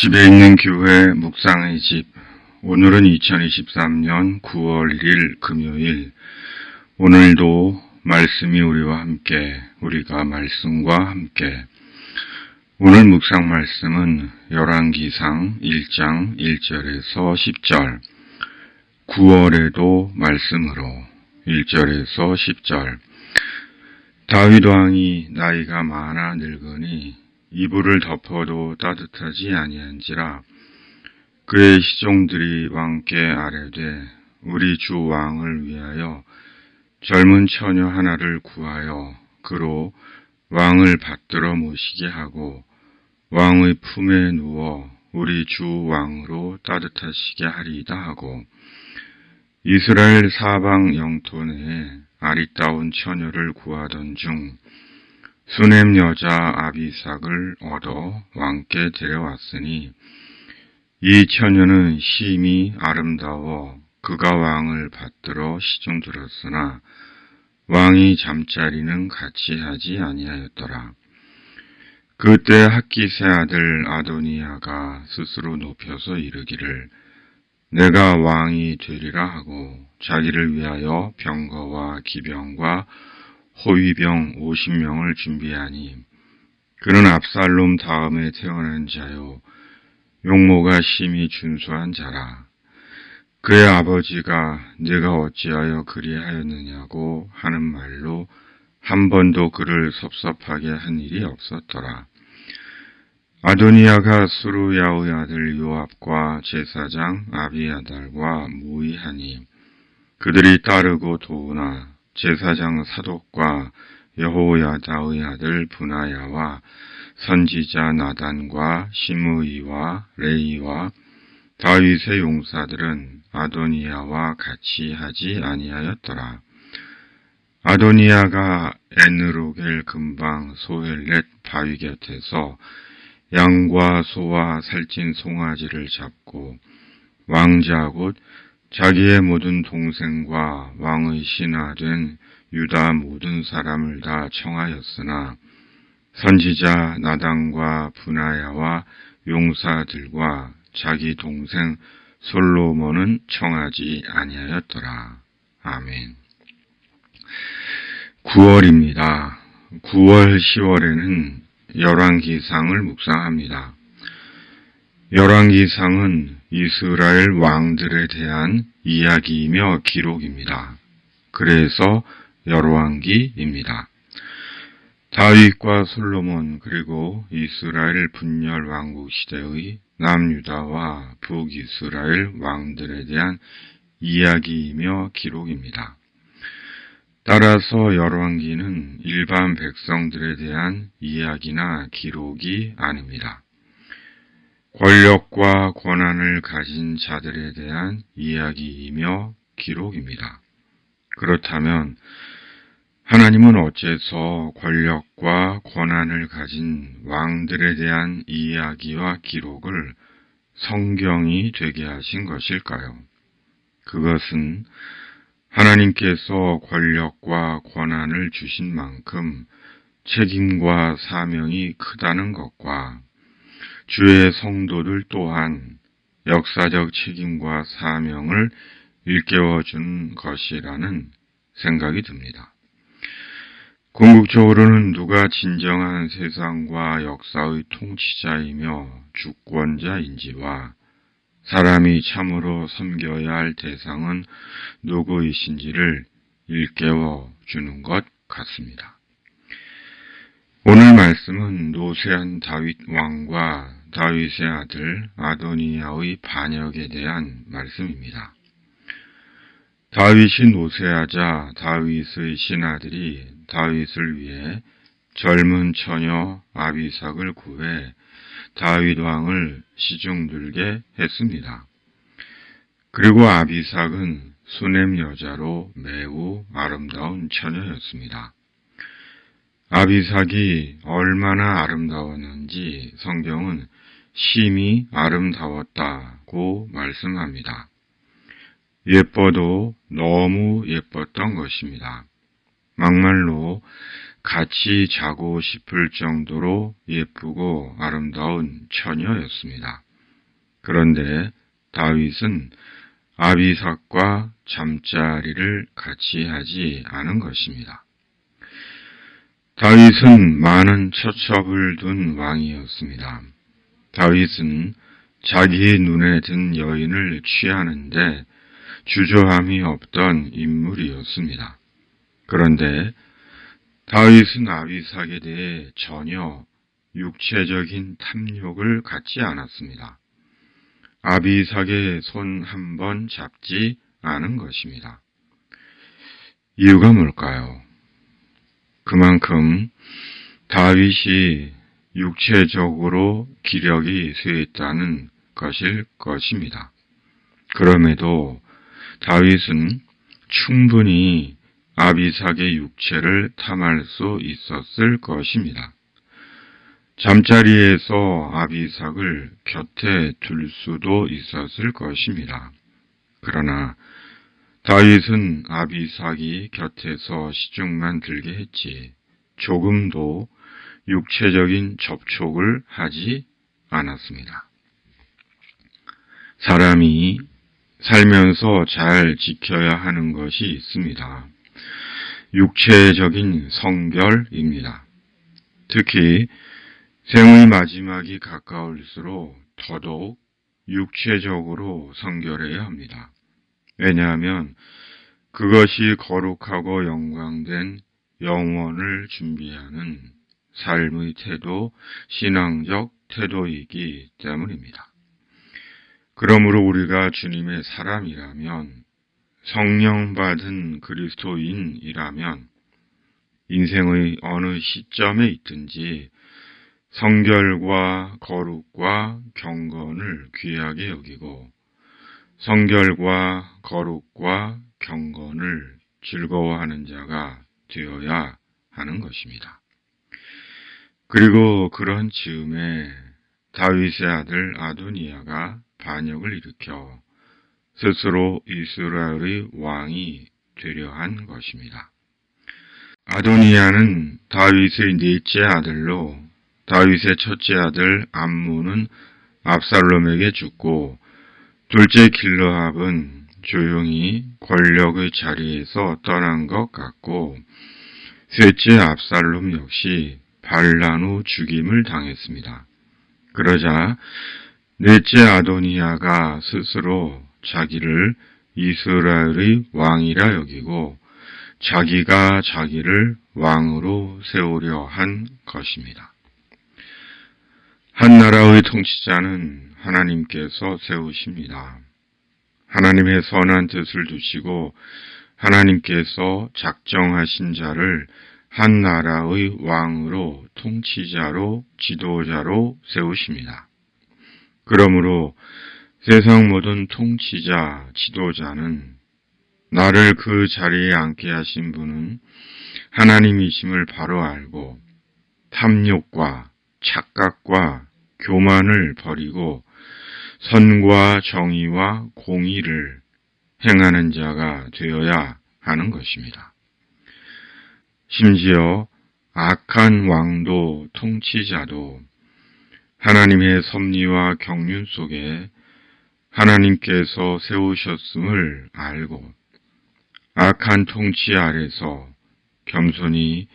집에 있는 교회 묵상의 집. 오늘은 2023년 9월 1일 금요일. 오늘도 말씀이 우리와 함께, 우리가 말씀과 함께. 오늘 묵상 말씀은 열왕기상 1장 1절에서 10절, 9월에도 말씀으로 1절에서 10절. 다윗 왕이 나이가 많아 늙으니 이불을 덮어도 따뜻하지 아니한지라. 그의 시종들이 왕께 아뢰되 우리 주 왕을 위하여 젊은 처녀 하나를 구하여 그로 왕을 받들어 모시게 하고 왕의 품에 누워 우리 주 왕으로 따뜻하시게 하리이다 하고, 이스라엘 사방 영토 내에 아리따운 처녀를 구하던 중 수넴 여자 아비삭을 얻어 왕께 데려왔으니, 이 처녀는 심히 아름다워 그가 왕을 받들어 시중 들었으나 왕이 잠자리는 같이 하지 아니하였더라. 그때 학기세 아들 아도니야가 스스로 높여서 이르기를 내가 왕이 되리라 하고 자기를 위하여 병거와 기병과 호위병 50명을 준비하니, 그는 압살롬 다음에 태어난 자요 용모가 심히 준수한 자라. 그의 아버지가 내가 어찌하여 그리하였느냐고 하는 말로 한 번도 그를 섭섭하게 한 일이 없었더라. 아도니야가 수루야의 아들 요압과 제사장 아비아달과 모의하니, 그들이 따르고 도우나 제사장 사독과 여호야다의 아들 분하야와 선지자 나단과 시므이와 레이와 다윗의 용사들은 아도니야와 같이 하지 아니하였더라. 아도니야가 엔르로겔 근방 소헬렛 바위 곁에서 양과 소와 살찐 송아지를 잡고 왕자 곧 자기의 모든 동생과 왕의 신하된 유다 모든 사람을 다 청하였으나 선지자 나단과 분하야와 용사들과 자기 동생 솔로몬은 청하지 아니하였더라. 아멘. 9월입니다. 9월, 10월에는 열왕기상을 묵상합니다. 열왕기상은 이스라엘 왕들에 대한 이야기이며 기록입니다. 그래서 열왕기입니다. 다윗과 솔로몬 그리고 이스라엘 분열 왕국 시대의 남유다와 북이스라엘 왕들에 대한 이야기이며 기록입니다. 따라서 열왕기는 일반 백성들에 대한 이야기나 기록이 아닙니다. 권력과 권한을 가진 자들에 대한 이야기이며 기록입니다. 그렇다면 하나님은 어째서 권력과 권한을 가진 왕들에 대한 이야기와 기록을 성경이 되게 하신 것일까요? 그것은 하나님께서 권력과 권한을 주신 만큼 책임과 사명이 크다는 것과 주의 성도들 또한 역사적 책임과 사명을 일깨워준 것이라는 생각이 듭니다. 궁극적으로는 누가 진정한 세상과 역사의 통치자이며 주권자인지와 사람이 참으로 섬겨야 할 대상은 누구이신지를 일깨워주는 것 같습니다. 오늘 말씀은 노쇠한 다윗 왕과 다윗의 아들 아도니야의 반역에 대한 말씀입니다. 다윗이 노쇠하자 다윗의 신하들이 다윗을 위해 젊은 처녀 아비삭을 구해 다윗 왕을 시중 들게 했습니다. 그리고 아비삭은 수넴 여자로 매우 아름다운 처녀였습니다. 아비삭이 얼마나 아름다웠는지 성경은 심히 아름다웠다고 말씀합니다. 예뻐도 너무 예뻤던 것입니다. 막말로 같이 자고 싶을 정도로 예쁘고 아름다운 처녀였습니다. 그런데 다윗은 아비삭과 잠자리를 같이 하지 않은 것입니다. 다윗은 많은 처첩을 둔 왕이었습니다. 다윗은 자기 눈에 든 여인을 취하는데 주저함이 없던 인물이었습니다. 그런데 다윗은 아비삭에 대해 전혀 육체적인 탐욕을 갖지 않았습니다. 아비삭의 손 한 번 잡지 않은 것입니다. 이유가 뭘까요? 그만큼 다윗이 육체적으로 기력이 쇠했다는 것일 것입니다. 그럼에도 다윗은 충분히 아비삭의 육체를 탐할 수 있었을 것입니다. 잠자리에서 아비삭을 곁에 둘 수도 있었을 것입니다. 그러나 다윗은 아비삭이 곁에서 시중만 들게 했지 조금도 육체적인 접촉을 하지 않았습니다. 사람이 살면서 잘 지켜야 하는 것이 있습니다. 육체적인 성결입니다. 특히 생의 마지막이 가까울수록 더더욱 육체적으로 성결해야 합니다. 왜냐하면 그것이 거룩하고 영광된 영원을 준비하는 삶의 태도, 신앙적 태도이기 때문입니다. 그러므로 우리가 주님의 사람이라면, 성령 받은 그리스도인이라면 인생의 어느 시점에 있든지 성결과 거룩과 경건을 귀하게 여기고 성결과 거룩과 경건을 즐거워하는 자가 되어야 하는 것입니다. 그리고 그런 즈음에 다윗의 아들 아도니아가 반역을 일으켜 스스로 이스라엘의 왕이 되려 한 것입니다. 아도니아는 다윗의 넷째 아들로 다윗의 첫째 아들 암몬은 압살롬에게 죽고 둘째 길르압은 조용히 권력의 자리에서 떠난 것 같고 셋째 압살롬 역시 반란 후 죽임을 당했습니다. 그러자 넷째 아도니아가 스스로 자기를 이스라엘의 왕이라 여기고 자기가 자기를 왕으로 세우려 한 것입니다. 한 나라의 통치자는 하나님께서 세우십니다. 하나님의 선한 뜻을 두시고 하나님께서 작정하신 자를 한 나라의 왕으로 통치자로 지도자로 세우십니다. 그러므로 세상 모든 통치자, 지도자는 나를 그 자리에 앉게 하신 분은 하나님이심을 바로 알고 탐욕과 착각과 교만을 버리고 선과 정의와 공의를 행하는 자가 되어야 하는 것입니다. 심지어 악한 왕도 통치자도 하나님의 섭리와 경륜 속에 하나님께서 세우셨음을 알고 악한 통치 아래서 겸손히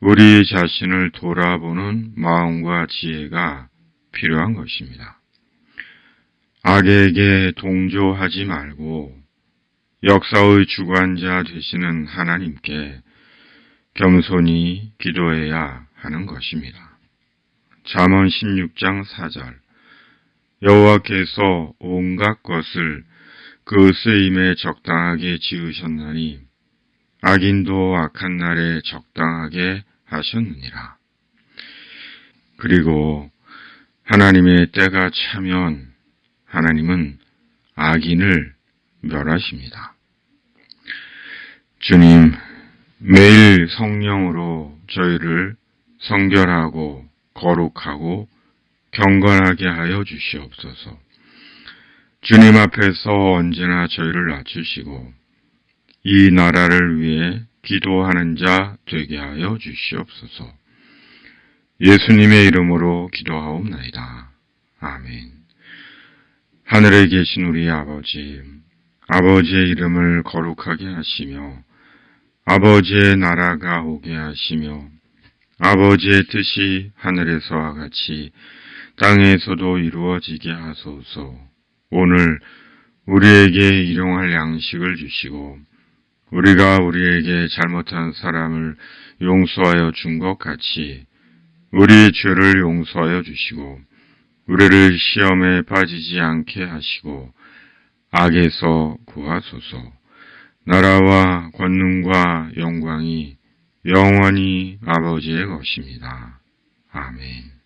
우리 자신을 돌아보는 마음과 지혜가 필요한 것입니다. 악에게 동조하지 말고 역사의 주관자 되시는 하나님께 겸손히 기도해야 하는 것입니다. 잠언 16장 4절 여호와께서 온갖 것을 그 쓰임에 적당하게 지으셨나니 악인도 악한 날에 적당하게 하셨느니라. 그리고 하나님의 때가 차면 하나님은 악인을 멸하십니다. 주님, 매일 성령으로 저희를 성결하고 거룩하고 경건하게 하여 주시옵소서. 주님 앞에서 언제나 저희를 낮추시고 이 나라를 위해 기도하는 자 되게 하여 주시옵소서. 예수님의 이름으로 기도하옵나이다. 아멘. 하늘에 계신 우리 아버지, 아버지의 이름을 거룩하게 하시며 아버지의 나라가 오게 하시며 아버지의 뜻이 하늘에서와 같이 땅에서도 이루어지게 하소서. 오늘 우리에게 일용할 양식을 주시고 우리가 우리에게 잘못한 사람을 용서하여 준 것 같이 우리의 죄를 용서하여 주시고 우리를 시험에 빠지지 않게 하시고 악에서 구하소서. 나라와 권능과 영광이 영원히 아버지의 것입니다. 아멘.